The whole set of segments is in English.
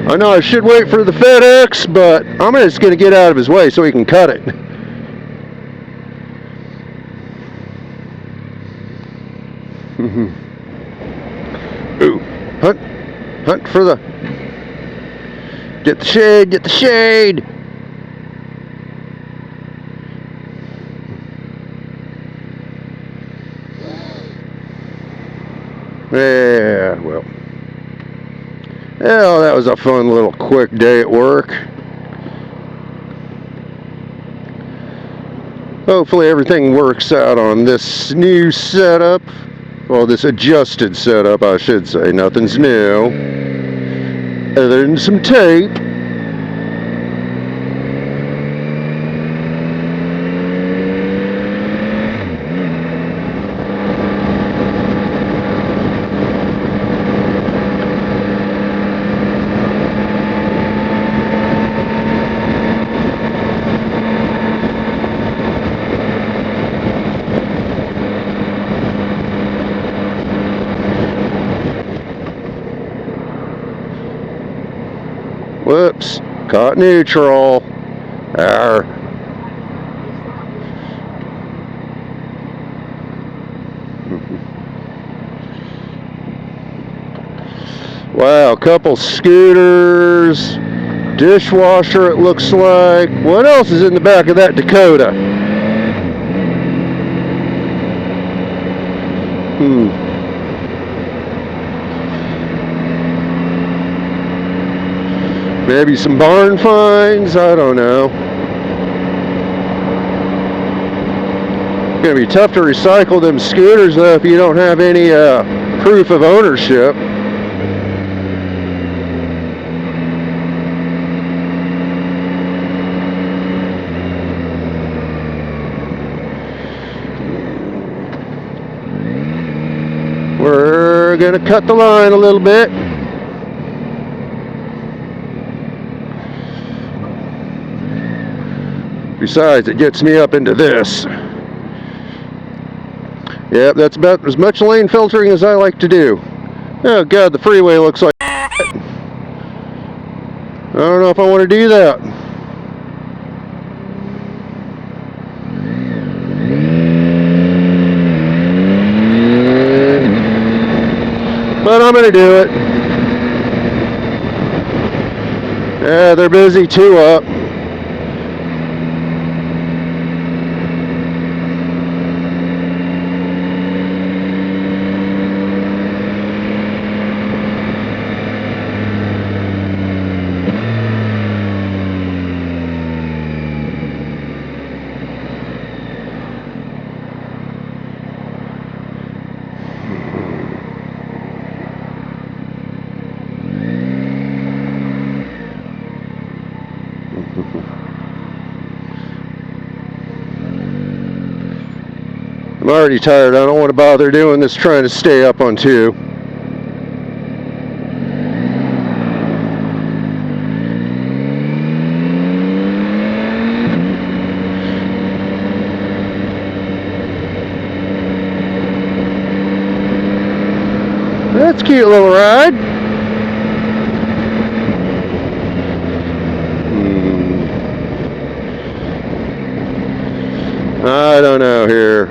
I know I should wait for the FedEx, but I'm just going to get out of his way so he can cut it. Ooh, hunt for the... Get the shade, get the shade! Yeah, well. Yeah, that was a fun little quick day at work. Hopefully everything works out on this new setup. Well, this adjusted setup, I should say. Nothing's new. Other than some tape. Whoops, caught neutral. Arr. Wow, couple scooters, dishwasher it looks like. What else is in the back of that Dakota? Maybe some barn finds, I don't know. It's gonna be tough to recycle them scooters though if you don't have any proof of ownership. We're gonna cut the line a little bit. Besides, it gets me up into this. Yep, that's about as much lane filtering as I like to do. Oh God, the freeway looks like I don't know if I want to do that. But I'm going to do it. Yeah, they're busy, 2 up. I'm already tired. I don't want to bother doing this trying to stay up on 2. That's a cute little ride. I don't know here.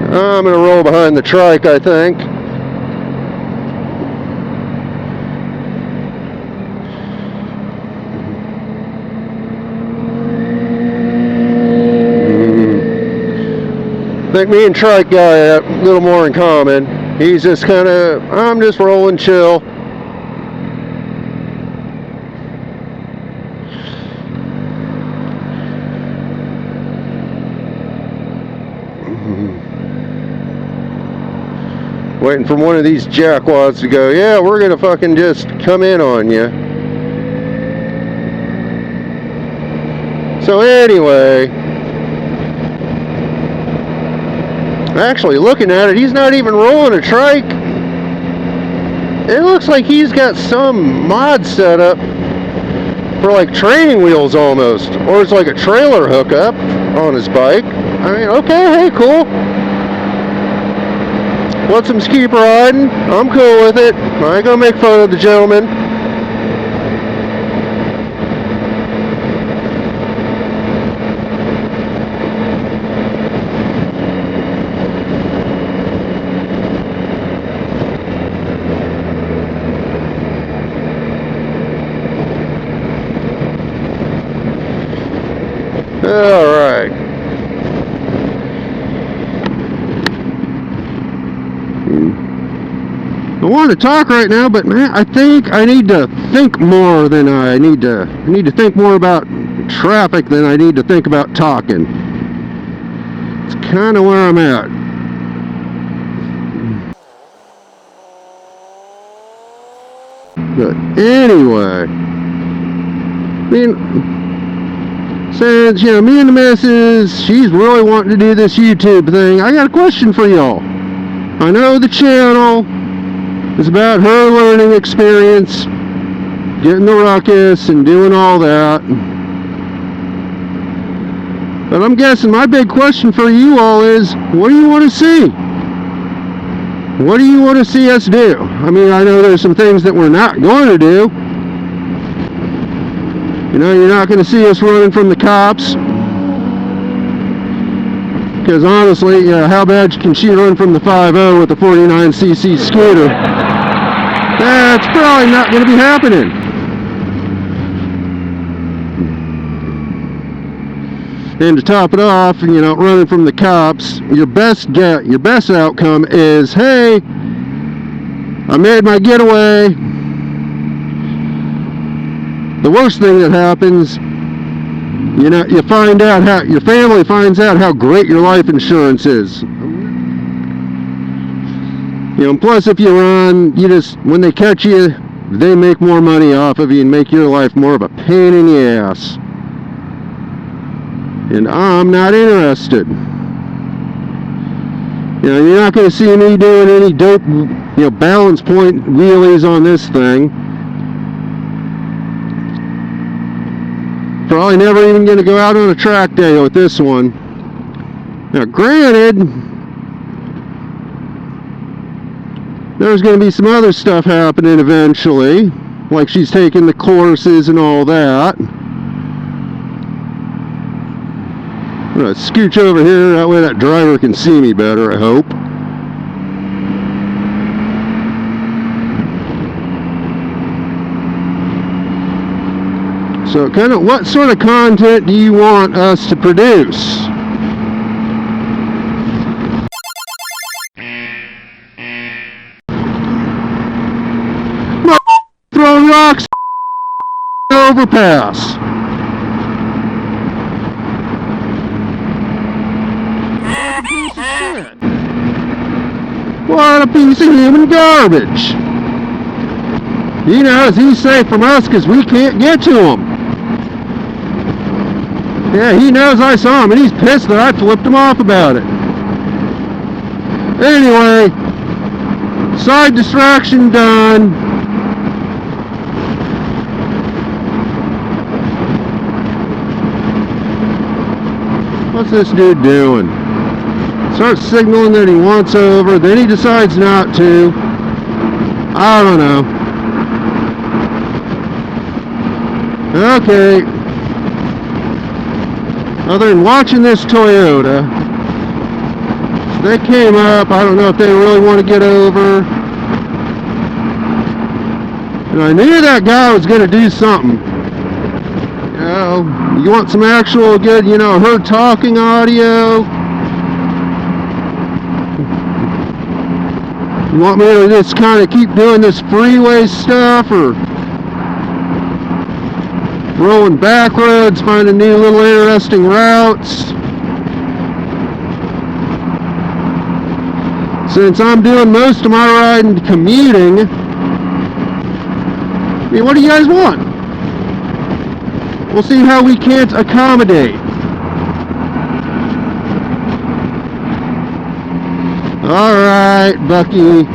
I'm going to roll behind the trike, I think. I think me and trike guy have a little more in common. He's just kind of, I'm just rolling chill. Waiting for one of these jackwads to go, yeah, we're gonna fucking just come in on you. So anyway, actually looking at it, he's not even rolling a trike. It looks like he's got some mod set up for like training wheels almost, or it's like a trailer hookup on his bike. I mean, okay, hey, cool. Wants them to keep riding. I'm cool with it. I ain't gonna make fun of the gentleman. Alright. I want to talk right now, but man, I think I need to think more than I need to think more about traffic than I need to think about talking. It's kind of where I'm at. But anyway, I mean, since, you know, me and the missus, she's really wanting to do this YouTube thing, I got a question for y'all. I know the channel is about her learning experience, getting the ruckus and doing all that. But I'm guessing my big question for you all is, what do you want to see? What do you want to see us do? I mean, I know there's some things that we're not going to do. You know, you're not going to see us running from the cops. Because honestly, you know, how bad can she run from the 5.0 with a 49cc scooter? That's probably not going to be happening. And to top it off, you know, running from the cops, your best outcome is, hey, I made my getaway. The worst thing that happens, you know, you find out how your family finds out how great your life insurance is. You know, plus if you run, you just, when they catch you, they make more money off of you and make your life more of a pain in the ass. And I'm not interested. You know, you're not going to see me doing any dope, you know, balance point wheelies on this thing. Probably never even going to go out on a track day with this one. Now, granted, there's going to be some other stuff happening eventually, like she's taking the courses and all that. I'm going to scooch over here, that way that driver can see me better, I hope. So kind of what sort of content do you want us to produce? Throwing rocks overpass. What a piece of human garbage. He knows he's safe from us because we can't get to him. Yeah, he knows I saw him and he's pissed that I flipped him off about it. Anyway, side distraction done. What's this dude doing? Starts signaling that he wants over, then he decides not to. I don't know. Okay. Other than watching this Toyota, they came up. I don't know if they really want to get over. And I knew that guy was going to do something. You know, you want some actual good, you know, her talking audio? You want me to just kind of keep doing this freeway stuff, or rolling back roads, finding new little interesting routes? Since I'm doing most of my riding commuting, I mean, what do you guys want? We'll see how we can't accommodate. Alright, Bucky.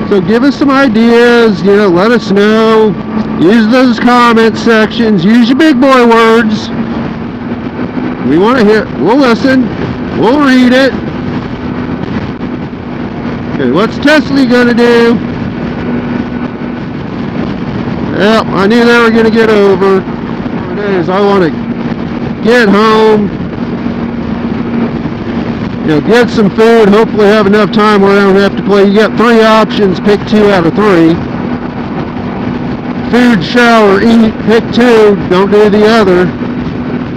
So give us some ideas, you know, let us know. Use those comment sections. Use your big boy words. We want to hear, we'll listen, we'll read it. Okay, what's Tesla gonna do? Yep, I knew they were gonna get over. It is, I want to get home, you know, get some food, hopefully have enough time where I don't have to play. You got 3 options, pick 2 out of 3. Food, shower, eat, pick 2, don't do the other.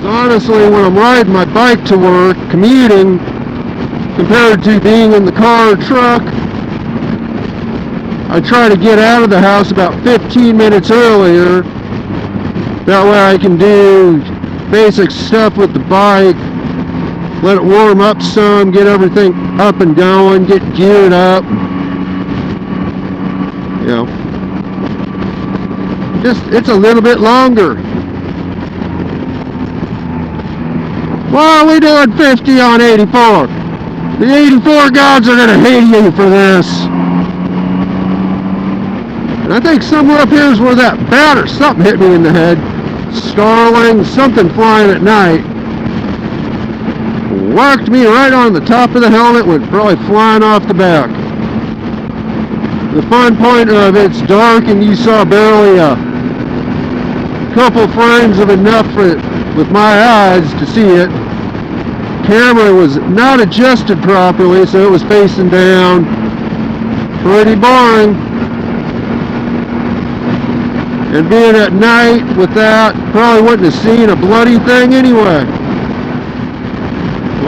Honestly, when I'm riding my bike to work, commuting, compared to being in the car or truck, I try to get out of the house about 15 minutes earlier. That way I can do basic stuff with the bike, let it warm up some, get everything up and going, get geared up. You know, just, it's a little bit longer. Why are we doing 50 on 84? The 84 gods are going to hate you for this. And I think somewhere up here is where that bat or something hit me in the head. Starling, something flying at night. Whacked me right on the top of the helmet, went probably flying off the back. The fun point of it's dark and you saw barely a couple frames of enough for it with my eyes to see it. Camera was not adjusted properly, so it was facing down. Pretty boring. And being at night with that, probably wouldn't have seen a bloody thing anyway.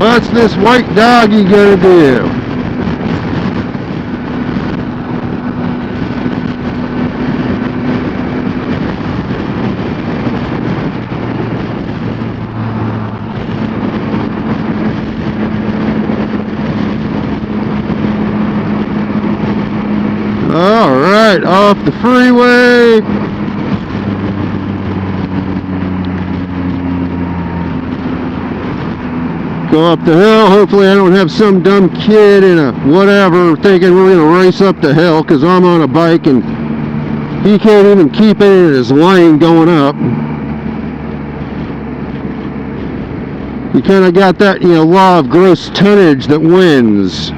What's this white doggy gonna do? Alright, off the freeway. Go up the hill. Hopefully I don't have some dumb kid in a whatever thinking we're going to race up the hill, because I'm on a bike and he can't even keep it in his lane going up. You kind of got that, you know, law of gross tonnage that wins.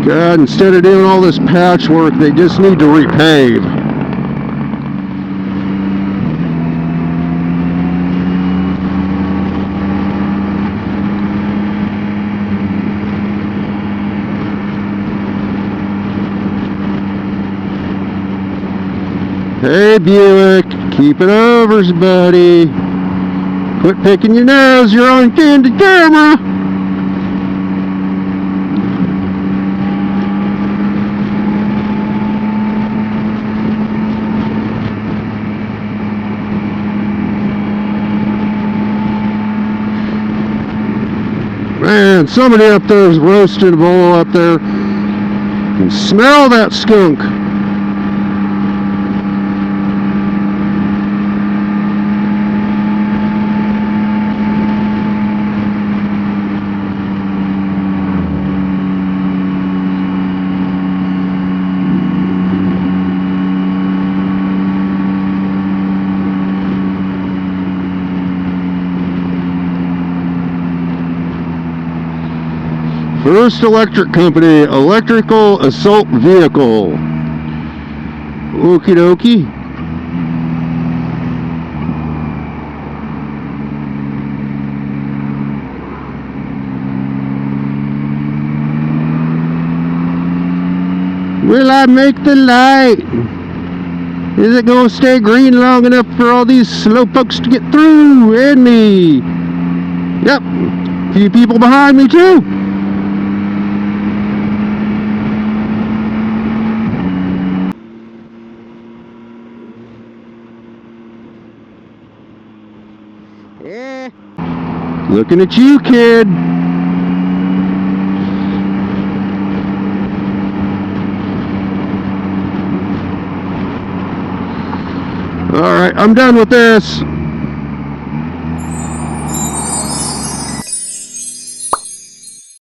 God, instead of doing all this patchwork, they just need to repave. Hey Buick, keep it overs, buddy. Quit picking your nose, you're on candid camera. Man, somebody up there is roasting a bull up there. You can smell that skunk. First electric company, electrical assault vehicle. Okie dokie. Will I make the light? Is it going to stay green long enough for all these slowpokes to get through? And me. Yep. A few people behind me too. Yeah. Looking at you, kid. Alright, I'm done with this.